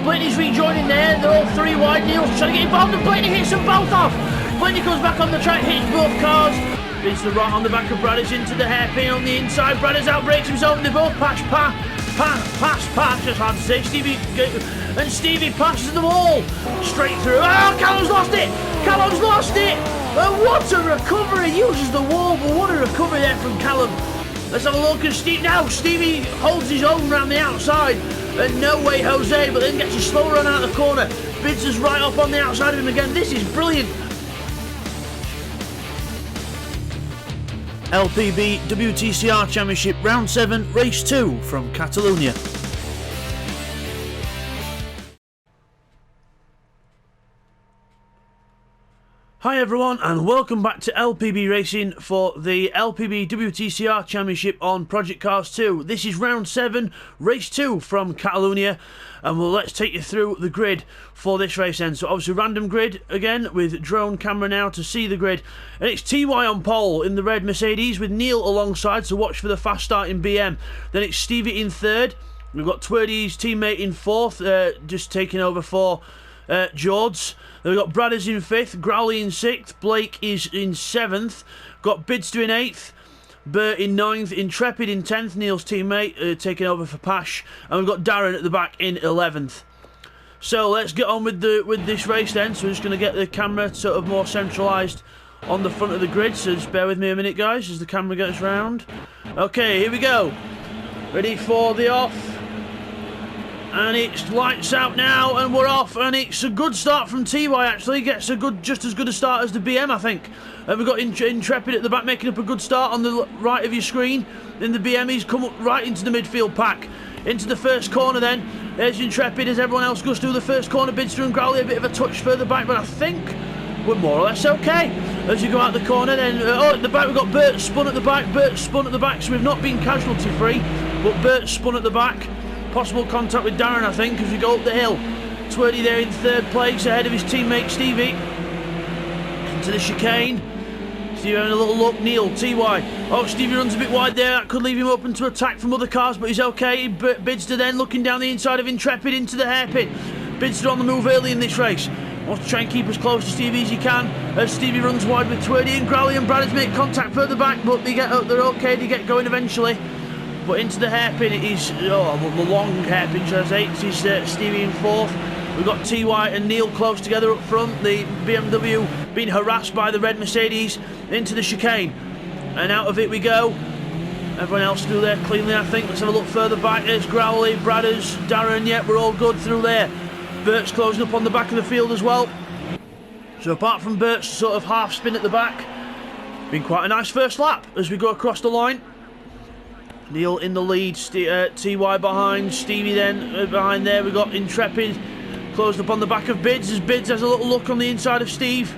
Blaney's rejoining there, they're all three wide. Neil's trying to get involved and Blaney hits them both off. Blaney comes back on the track, hits both cars. It's the right on the back of Bradders into the hairpin on the inside. Bradders outbreaks his own, they both pass, just hard to say. Stevie passes them all straight through. Oh, Callum's lost it! Callum's lost it! What a recovery! He uses the wall, but what a recovery there from Callum. Let's have a look at Steve. Now Stevie holds his own around the outside. And no way Jose, but then gets a slow run out of the corner. Bids us right up on the outside of him again. This is brilliant. LPB WTCR Championship Round 7 Race 2 from Catalonia. Hi everyone and welcome back to LPB Racing for the LPB WTCR Championship on Project Cars 2. This is Round 7, Race 2 from Catalonia, and let's take you through the grid for this race then. So obviously random grid again with drone camera now to see the grid. And it's TY on pole in the red Mercedes with Neil alongside, so watch for the fast start in BM. Then it's Stevie in third. We've got Twerdy's teammate in fourth, just taking over for George. Then we've got Bradders in 5th, Growley in 6th, Blake is in 7th, got Bidster in 8th, Bert in 9th, Intrepid in 10th, Neil's teammate taking over for Pash, and we've got Darren at the back in 11th. So let's get on with this race then. So we're just going to get the camera sort of more centralised on the front of the grid, so just bear with me a minute guys as the camera gets round. Okay, here we go. Ready for the off. And it's lights out now, and we're off, and it's a good start from TY actually, gets just as good a start as the BM I think. And we've got Intrepid at the back making up a good start on the right of your screen. Then the BM, he's come up right into the midfield pack. Into the first corner then, there's Intrepid as everyone else goes through the first corner. Bidster and Growley a bit of a touch further back, but I think we're more or less okay. As you go out the corner then, at the back we've got Bert spun at the back, so we've not been casualty free, but Bert spun at the back. Possible contact with Darren, I think, as we go up the hill. Twerdy there in 3rd place, ahead of his teammate Stevie. Into the chicane. Stevie having a little look. Neil, TY. Oh, Stevie runs a bit wide there. That could leave him open to attack from other cars, but he's okay. Bidster then looking down the inside of Intrepid into the hairpin. Bidster on the move early in this race. Wants to try and keep as close to Stevie as he can. As Stevie runs wide with Twerdy and Growley and Bradders make contact further back, but they're okay. They get going eventually. But into the hairpin, it is the long hairpin, should I say. It's Stevie in 4th. We've got TY and Neil close together up front. The BMW being harassed by the red Mercedes into the chicane. And out of it we go. Everyone else through there cleanly, I think. Let's have a look further back. There's Growley, Bradders, Darren. Yep, we're all good through there. Bert's closing up on the back of the field as well. So apart from Bert's sort of half spin at the back, been quite a nice first lap as we go across the line. Neil in the lead, TY behind, Stevie then behind there. We've got Intrepid closed up on the back of Bids as Bids has a little look on the inside of Steve.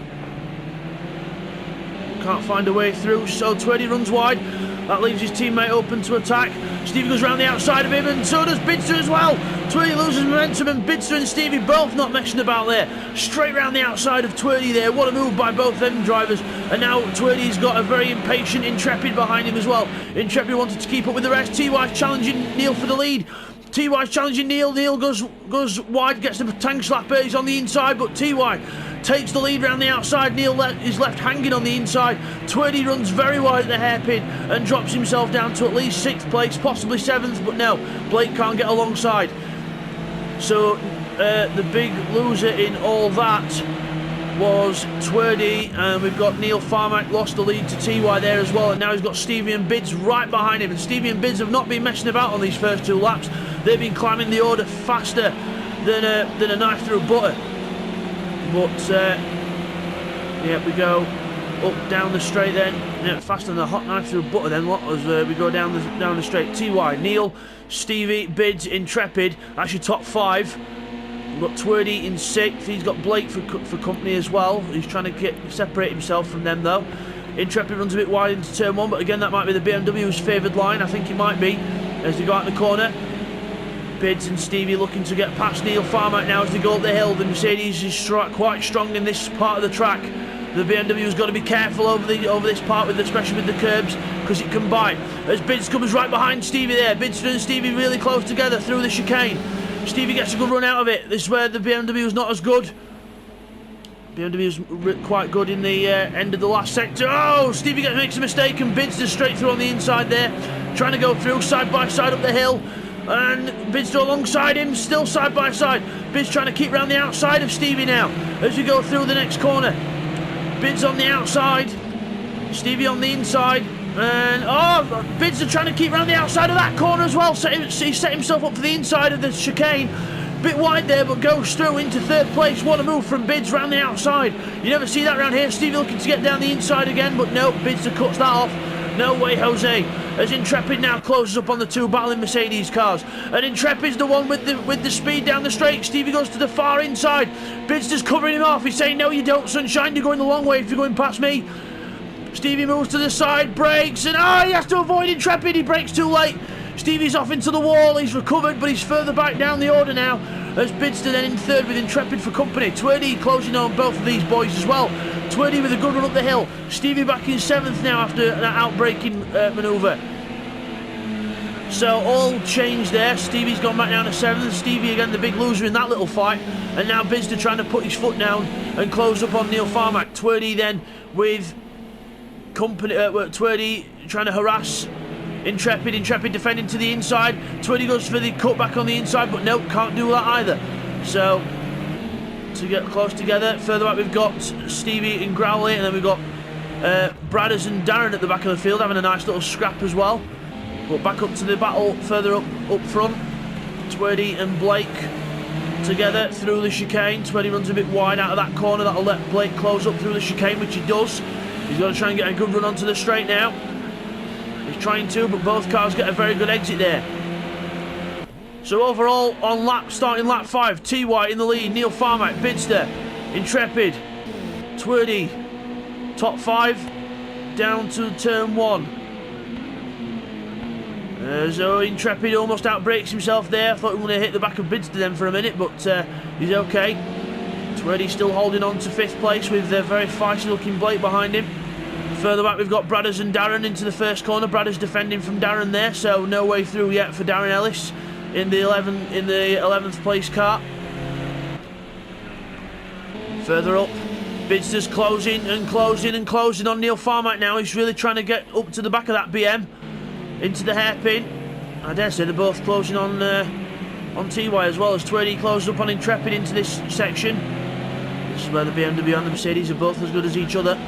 Can't find a way through, so Twerdy runs wide. That leaves his teammate open to attack. Stevie goes round the outside of him, and so does Bidster as well. Twerdy loses momentum, and Bidster and Stevie both not messing about there. Straight round the outside of Twerdy there. What a move by both them drivers. And now Twerdy's got a very impatient Intrepid behind him as well. Intrepid wanted to keep up with the rest. TY's challenging Neil for the lead. TY's challenging Neil. Neil goes wide, gets the tank slapper. He's on the inside, but TY takes the lead round the outside. Neil is left hanging on the inside. Twerdy runs very wide at the hairpin and drops himself down to at least 6th place, possibly 7th, but no, Blake can't get alongside. So the big loser in all that was Twerdy, and we've got Neil Farmack lost the lead to TY there as well, and now he's got Stevie and Bids right behind him, and Stevie and Bids have not been messing about on these first 2 laps. They've been climbing the order faster than a knife through butter. But yeah, we go up down the straight then, yeah, faster than a hot knife through butter then, what, as we go down the straight. TY, Neil, Stevie, Bids, Intrepid, that's your top 5. We've got Twerdy in 6th, he's got Blake for company as well. He's trying to separate himself from them though. Intrepid runs a bit wide into turn 1, but again that might be the BMW's favoured line, I think it might be, as they go out the corner. Bids and Stevie looking to get past Neil Farmack now as they go up the hill. The Mercedes is quite strong in this part of the track. The BMW's got to be careful over this part, especially with the curbs, because it can bite. As Bids comes right behind Stevie there. Bids and Stevie really close together through the chicane. Stevie gets a good run out of it. This is where the BMW's not as good. BMW's quite good in the end of the last sector. Oh, Stevie makes a mistake and Bids is straight through on the inside there. Trying to go through side by side up the hill. And Bids alongside him, still side by side. Bids trying to keep round the outside of Stevie now as we go through the next corner. Bids on the outside, Stevie on the inside, and oh, Bids are trying to keep round the outside of that corner as well. He set himself up for the inside of the chicane. Bit wide there, but goes through into third place. What a move from Bids round the outside. You never see that around here. Stevie looking to get down the inside again, but no, Bids cuts that off. No way, Jose. As Intrepid now closes up on the two battling Mercedes cars. And Intrepid's the one with the speed down the straight. Stevie goes to the far inside. Bids just covering him off. He's saying, no you don't, sunshine, you're going the long way if you're going past me. Stevie moves to the side, brakes, and he has to avoid Intrepid. He brakes too late. Stevie's off into the wall. He's recovered, but he's further back down the order now. As Bidster then in third with Intrepid for company. Twerdy closing on both of these boys as well. Twerdy with a good run up the hill. Stevie back in seventh now after that outbraking manoeuvre. So all changed there. Stevie's gone back down to seventh. Stevie again the big loser in that little fight. And now Bidster trying to put his foot down and close up on Neil Farmack. Twerdy then with company. Twerdy trying to harass Intrepid defending to the inside. Twerdy goes for the cutback on the inside, but nope, can't do that either. So to get close together, further back we've got Stevie and Growley, and then we've got Bradders and Darren at the back of the field having a nice little scrap as well. But back up to the battle further up front. Twerdy and Blake together through the chicane. Twerdy runs a bit wide out of that corner. That'll let Blake close up through the chicane, which he does. He's got to try and get a good run onto the straight now. He's trying to, but both cars get a very good exit there. So overall, on starting lap 5, T-White in the lead, Neil Farmack, Bidster, Intrepid, Twerdy, top 5, down to turn 1. So Intrepid almost outbrakes himself there. I thought he was going to hit the back of Bidster then for a minute, but he's okay. Twerdy still holding on to 5th place with a very feisty looking Blake behind him. Further back we've got Bradders and Darren into the first corner. Bradders defending from Darren there, so no way through yet for Darren Ellis in the 11th place car. Further up, Bidster's closing on Neil Farmack now. He's really trying to get up to the back of that BM into the hairpin. I dare say they're both closing on TY as well as Twerdy closes up on Intrepid into this section. This is where the BMW and the Mercedes are both as good as each other.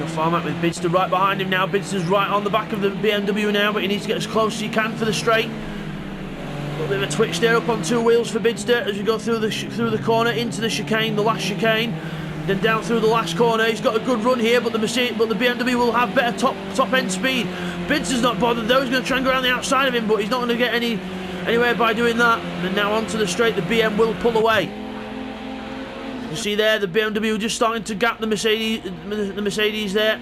Farmack with Bidster right behind him now. Bidster's right on the back of the BMW now, but he needs to get as close as he can for the straight. A little bit of a twitch there up on two wheels for Bidster as we go through the corner into the chicane, the last chicane, then down through the last corner. He's got a good run here, but the BMW will have better top end speed. Bidster's not bothered though. He's going to try and go around the outside of him, but he's not going to get anywhere by doing that. And now onto the straight, the BM will pull away. You see there, the BMW just starting to gap the Mercedes there.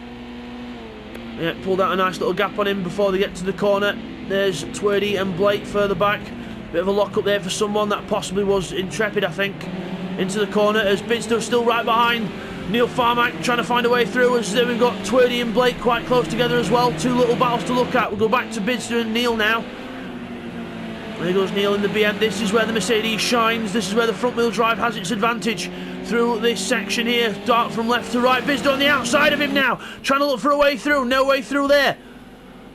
Yeah, pulled out a nice little gap on him before they get to the corner. There's Twerdy and Blake further back. Bit of a lock up there for someone. That possibly was Intrepid, I think. Into the corner as Bidster still right behind Neil Farmack, trying to find a way through. As we've got Twerdy and Blake quite close together as well. Two little battles to look at. We'll go back to Bidster and Neil now. There goes Neil in the BM. This is where the Mercedes shines. This is where the front wheel drive has its advantage. Through this section here, start from left to right. Bidster on the outside of him now, trying to look for a way through. No way through there.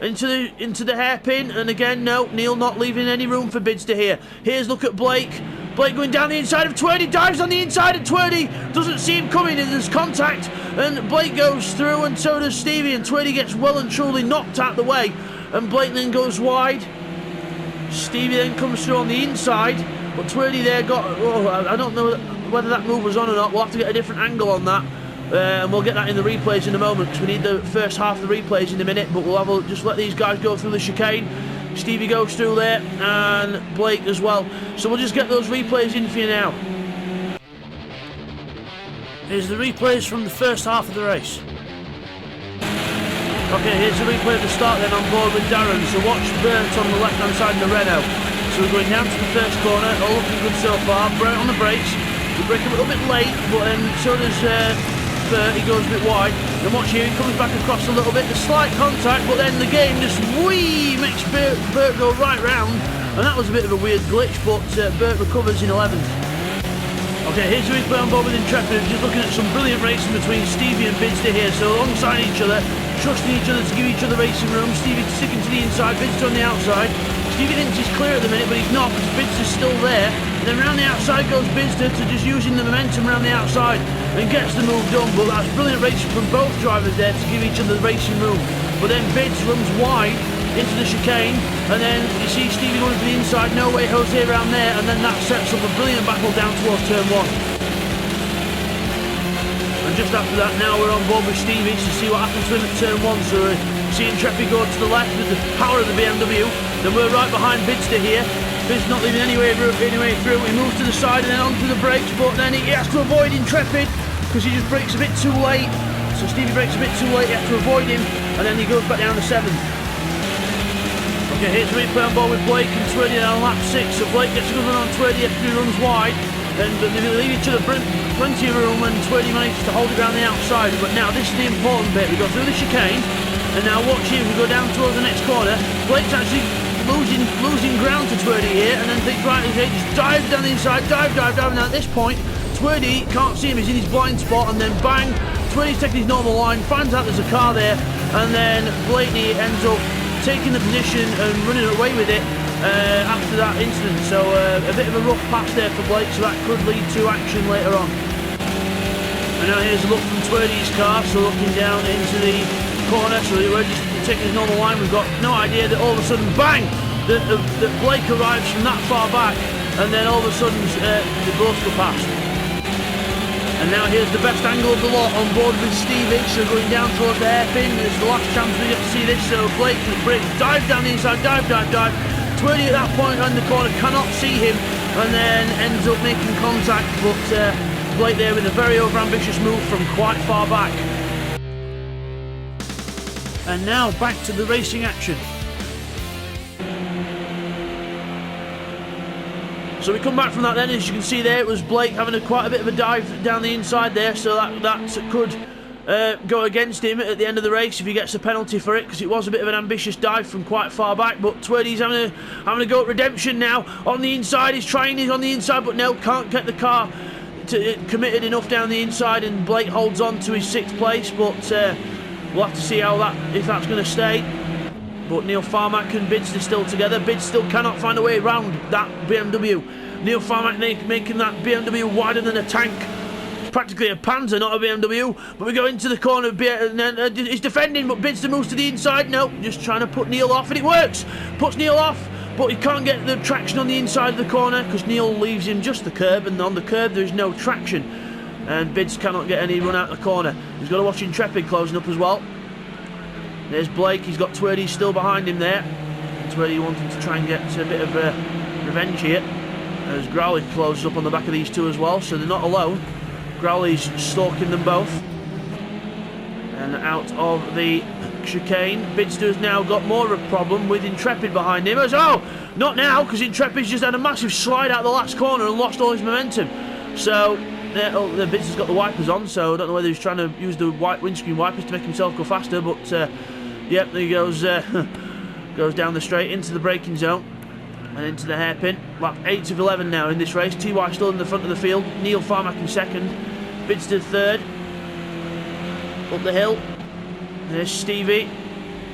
Into the hairpin, and again, no, Neil not leaving any room for Bidster here. Here's look at Blake. Blake going down the inside of Twerdy, dives on the inside of Twerdy, doesn't see him coming, and there's contact, and Blake goes through, and so does Stevie, and Twerdy gets well and truly knocked out the way, and Blake then goes wide. Stevie then comes through on the inside, but Twerdy there got, I don't know whether that move was on or not. We'll have to get a different angle on that, and we'll get that in the replays in a moment, because we need the first half of the replays in a minute, but we'll just let these guys go through the chicane. Stevie goes through there, and Blake as well, so we'll just get those replays in for you now. Here's the replays from the first half of the race. Okay, here's the replay at the start then on board with Darren, so watch Bert on the left hand side of the Renault. So we're going down to the first corner, all looking good so far. Brent on the brakes, He brake a little bit late, but then so does Bert. He goes a bit wide. Then watch here, he comes back across a little bit. The slight contact, but then the game just makes Bert go right round. And that was a bit of a weird glitch, but Bert recovers in 11th. Okay, here's who he's put on board with Intrepid. Just looking at some brilliant racing between Stevie and Bidster here. So alongside each other, trusting each other to give each other racing room. Stevie sticking to the inside, Bidster on the outside. Stevie thinks he's clear at the minute, but he's not, because Bidster's still there. And then round the outside goes Bidster to just using the momentum around the outside and gets the move done. But that's brilliant racing from both drivers there to give each other the racing room. But then Bids runs wide into the chicane, and then you see Stevie going to the inside, no way Jose around there, and then that sets up a brilliant battle down towards turn 1. And just after that, now we're on board with Stevie to see what happens to him at turn 1. So you see Intrepid go to the left with the power of the BMW, then we're right behind Bidster here. Bidster's not leaving any way through. He moves to the side and then onto the brakes, but then he has to avoid Intrepid because he just brakes a bit too late. So Stevie brakes a bit too late, he has to avoid him, and then he goes back down to 7th. Okay, here's where we play on board with Blake and Twirdy on lap 6. So Blake gets a good run on Twirdy after he runs wide. Then they leave each other plenty of room, and Twirdy manages to hold it around the outside. But now this is the important bit. We go through the chicane, and now watch here, we go down towards the next corner. Blake's actually losing ground to Twirdy here, and then thinks, right, he just dives down the inside, dive. Now at this point, Twirdy can't see him, he's in his blind spot, and then bang, Twirdy's taking his normal line, finds out there's a car there, and then Blaney ends up taking the position and running away with it after that incident. So a bit of a rough pass there for Blake, so that could lead to action later on. And now here's a look from Twirdy's car, so looking down into the corner, so we're just taking his normal line. We've got no idea that all of a sudden, bang, that Blake arrives from that far back, and then all of a sudden they both go past. And now here's the best angle of the lot on board with Stevie, so going down towards the hairpin. It's the last chance we get to see this, so Blake dive down the inside, dive. Twirdy at that point on the corner cannot see him, and then ends up making contact, but Blake there with a very over-ambitious move from quite far back. And now back to the racing action. So we come back from that then, as you can see there, it was Blake having quite a bit of a dive down the inside there, so that could go against him at the end of the race if he gets a penalty for it, because it was a bit of an ambitious dive from quite far back. But Twirdy's having a go at redemption now on the inside. He's on the inside, but no, can't get the car committed enough down the inside, and Blake holds on to his 6th place, but we'll have to see if that's going to stay. But Neil Farmack and Bids are still together. Bids still cannot find a way around that BMW. Neil Farmack making that BMW wider than a tank. It's practically a Panzer, not a BMW. But we go into the corner, and then he's defending, but Bids moves to the inside. No, just trying to put Neil off, and it works. Puts Neil off, but he can't get the traction on the inside of the corner because Neil leaves him just the curb, and on the curb there is no traction. And Bids cannot get any run out the corner. He's got to watch Intrepid closing up as well. There's Blake, he's got Twirdy still behind him there. Twirdy wanting to try and get a bit of revenge here. As Growley closes up on the back of these two as well, so they're not alone. Growley's stalking them both. And out of the chicane, Bidster's now got more of a problem with Intrepid behind him. Oh, not now, because Intrepid's just had a massive slide out the last corner and lost all his momentum. So the Bidster's got the wipers on, so I don't know whether he's trying to use the white windscreen wipers to make himself go faster, but yep, there he goes. Goes down the straight into the braking zone and into the hairpin. Lap 8 of 11 now in this race. TY still in the front of the field. Neil Farmack in 2nd. Bidster 3rd. Up the hill. There's Stevie.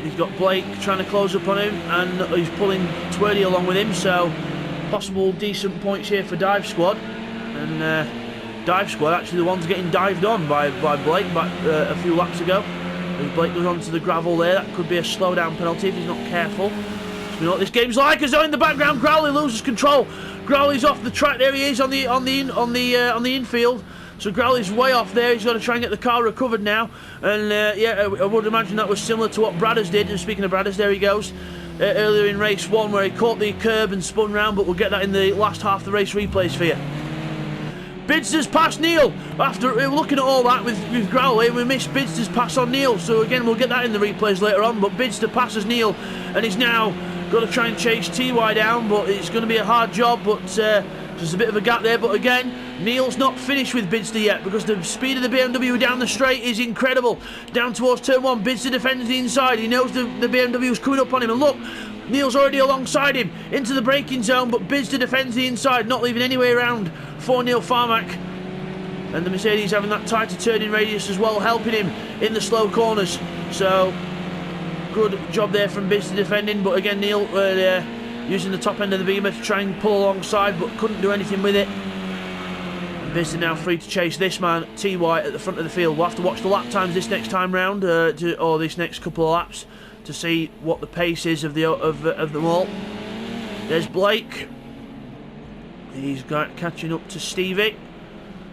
He's got Blake trying to close up on him, and he's pulling Twirdy along with him. So possible decent points here for Dive Squad. And Dive Squad actually the ones getting dived on by Blake back a few laps ago. As Blake goes onto the gravel there, that could be a slowdown penalty if he's not careful. So we know what this game's like. As though in the background, Growley loses control. Growley's off the track. There he is on the infield. So Growley's way off there. He's got to try and get the car recovered now. And yeah, I would imagine that was similar to what Bradders did. And speaking of Bradders, there he goes. Earlier in race 1, where he caught the curb and spun round. But we'll get that in the last half of the race replays for you. Bidster's past Neil. After looking at all that with Growley, we missed Bidster's pass on Neil. So again, we'll get that in the replays later on. But Bidster passes Neil, and he's now got to try and chase TY down. But it's going to be a hard job. But So there's a bit of a gap there, but again, Neil's not finished with Bidster yet because the speed of the BMW down the straight is incredible. Down towards turn 1, Bidster defends the inside. He knows the BMW is coming up on him, and look, Neil's already alongside him into the braking zone, but Bidster defends the inside, not leaving any way around for Neil Farmack. And the Mercedes having that tighter turning radius as well, helping him in the slow corners. So, good job there from Bidster defending, but again, Neil using the top end of the beamer to try and pull alongside, but couldn't do anything with it. Bidster now free to chase this man, TY, at the front of the field. We'll have to watch the lap times this next time round, or this next couple of laps, to see what the pace is of them all. There's Blake. He's catching up to Stevie.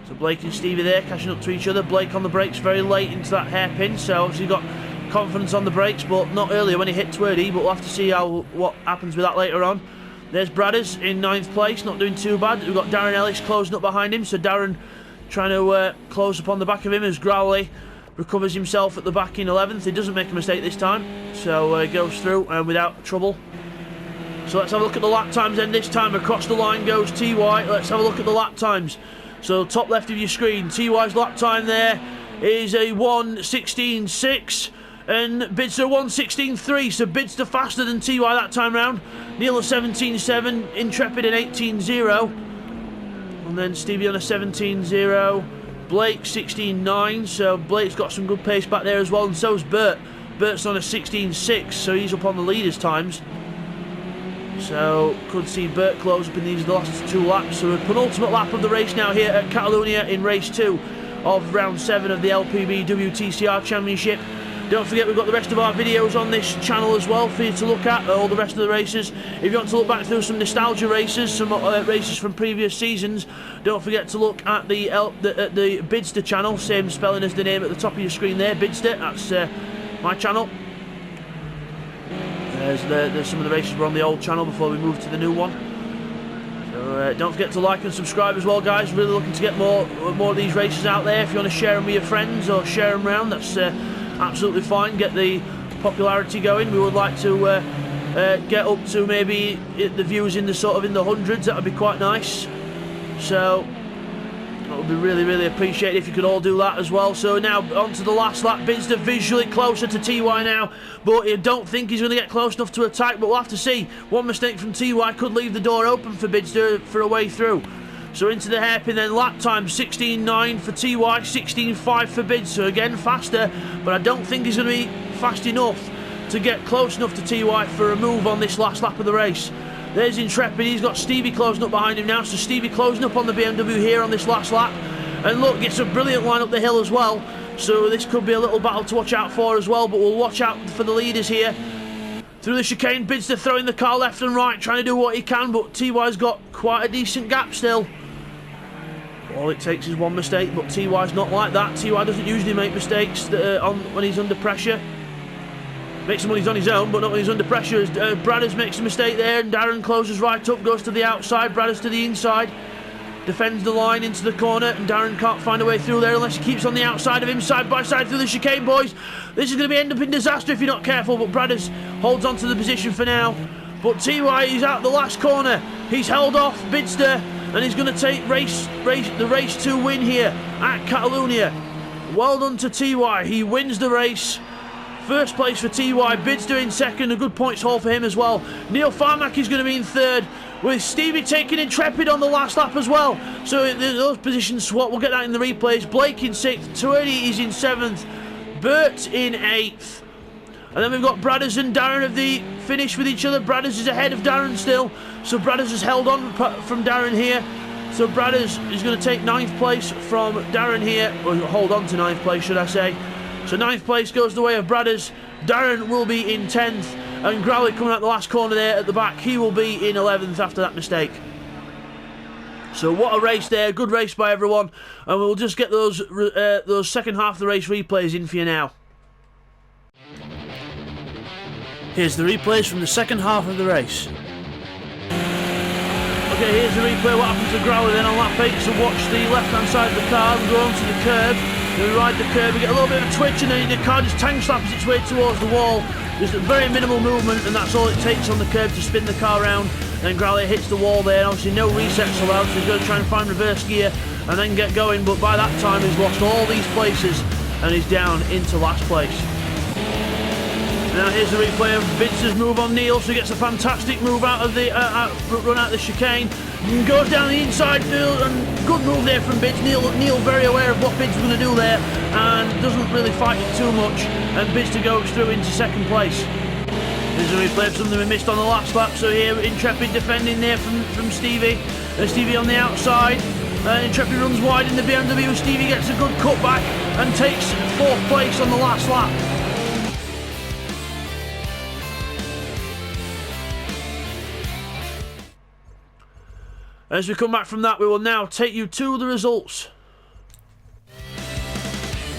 So Blake and Stevie there catching up to each other. Blake on the brakes very late into that hairpin, so obviously got confidence on the brakes, but not earlier when he hit Twerdy. But we'll have to see what happens with that later on. There's Bradders in 9th place, not doing too bad. We've got Darren Ellis closing up behind him, so Darren trying to close upon the back of him as Growley recovers himself at the back in 11th. He doesn't make a mistake this time, so goes through without trouble. So let's have a look at the lap times then. This time across the line goes TY. Let's have a look at the lap times. So top left of your screen, TY's lap time there is a 1:16.6 and Bidster 1:16.3, so Bidster faster than TY that time round. Neil a 17.7, Intrepid an 18.0, and then Stevie on a 17.0, Blake 16.9, so Blake's got some good pace back there as well, and so's Bert. Bert's on a 16.6, so he's up on the leaders' times. So could see Bert close up in these last 2 laps. So a penultimate lap of the race now here at Catalonia in race 2 of round 7 of the LPB WTCR Championship. Don't forget, we've got the rest of our videos on this channel as well for you to look at, all the rest of the races. If you want to look back through some nostalgia races, some races from previous seasons, don't forget to look at the Bidster channel, same spelling as the name at the top of your screen there, Bidster. That's my channel. There's some of the races were on the old channel before we moved to the new one. So don't forget to like and subscribe as well, guys. Really looking to get more of these races out there. If you want to share them with your friends or share them around, that's absolutely fine. Get the popularity going. We would like to get up to maybe the views in the hundreds. That would be quite nice. So that would be really appreciated if you could all do that as well. So now on to the last lap. Bidster visually closer to TY now, but I don't think he's going to get close enough to attack, but we'll have to see. One mistake from TY could leave the door open for Bidster for a way through. So into the hairpin then, lap time 16.9 for TY, 16.5 for Bidster. Again faster, but I don't think he's going to be fast enough to get close enough to TY for a move on this last lap of the race. There's Intrepid, he's got Stevie closing up behind him now, so Stevie closing up on the BMW here on this last lap. And look, gets a brilliant line up the hill as well, so this could be a little battle to watch out for as well, but we'll watch out for the leaders here. Through the chicane, Bidster throwing the car left and right, trying to do what he can, but TY's got quite a decent gap still. All it takes is one mistake, but TY's not like that. TY doesn't usually make mistakes when he's under pressure. Makes them when he's on his own, but not when he's under pressure. Bradders makes a mistake there, and Darren closes right up, goes to the outside, Bradders to the inside. Defends the line into the corner, and Darren can't find a way through there unless he keeps on the outside of him, side by side through the chicane, boys. This is going to end up in disaster if you're not careful, but Bradders holds on to the position for now. But TY is out the last corner. He's held off Bidster, and he's going to take the race 2 win here at Catalonia. Well done to TY. He wins the race. First place for TY, Bidster in second, a good points haul for him as well. Neil Farmack is going to be in third, with Stevie taking Intrepid on the last lap as well. So those positions swap, we'll get that in the replays. Blake in 6th, Twerdy is in 7th, Bert in 8th. And then we've got Bradders and Darren of the finish with each other. Bradders is ahead of Darren still, so Bradders has held on from Darren here. So Bradders is going to take 9th place from Darren here, or hold on to 9th place should I say. So 9th place goes the way of Bradders. Darren will be in 10th, and Growley coming out the last corner there at the back, he will be in 11th after that mistake. So what a race there, good race by everyone, and we'll just get those second half of the race replays in for you now. Here's the replays from the second half of the race. Okay, here's the replay, what happened to Growley then on lap 8, so watch the left hand side of the car and go onto the curb. We ride the curb, we get a little bit of a twitch, and then the car just tank slaps its way towards the wall. Just a very minimal movement, and that's all it takes on the curb to spin the car around. Then Growlithe hits the wall there, and obviously no resets allowed, so he's going to try and find reverse gear and then get going, but by that time he's lost all these places and he's down into last place. Now here's the replay of Vince's move on Neil, so he gets a fantastic move out of the run out of the chicane, and goes down the inside field, and good move there from Bidz. Neil very aware of what Bidz is going to do there, and doesn't really fight it too much, and Bidz goes through into second place. Here's a replay of something we missed on the last lap, so here Intrepid defending there from Stevie. Stevie on the outside, Intrepid runs wide in the BMW, Stevie gets a good cutback and takes 4th place on the last lap. As we come back from that, we will now take you to the results.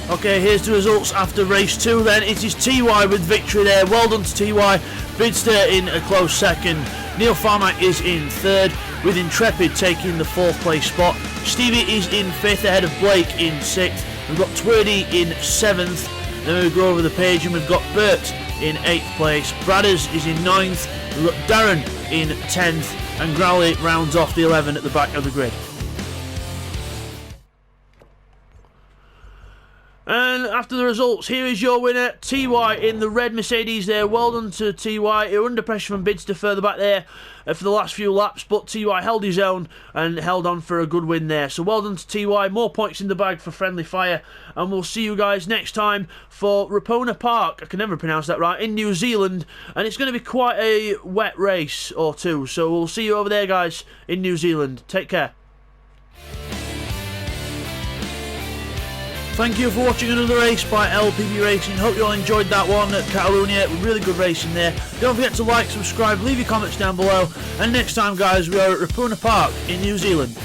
Okay, here's the results after race 2 then. It is TY with victory there. Well done to TY. Bidster in a close second. Neil Farmack is in 3rd, with Intrepid taking the 4th place spot. Stevie is in 5th ahead of Blake in 6th. We've got Twerdy in 7th. Then we go over the page and we've got Bert in 8th place. Bradders is in 9th. We've got Darren in 10th. And Growlithe rounds off the 11 at the back of the grid. And after the results, here is your winner, TY in the red Mercedes there. Well done to TY. You're under pressure from Bidster further back there for the last few laps, but TY held his own and held on for a good win there. So well done to TY. More points in the bag for Friendly Fire. And we'll see you guys next time for Rapona Park. I can never pronounce that right, in New Zealand. And it's going to be quite a wet race or two. So we'll see you over there, guys, in New Zealand. Take care. Thank you for watching another race by LPB Racing. Hope you all enjoyed that one at Catalonia. Really good racing there. Don't forget to like, subscribe, leave your comments down below. And next time, guys, we are at Rapona Park in New Zealand.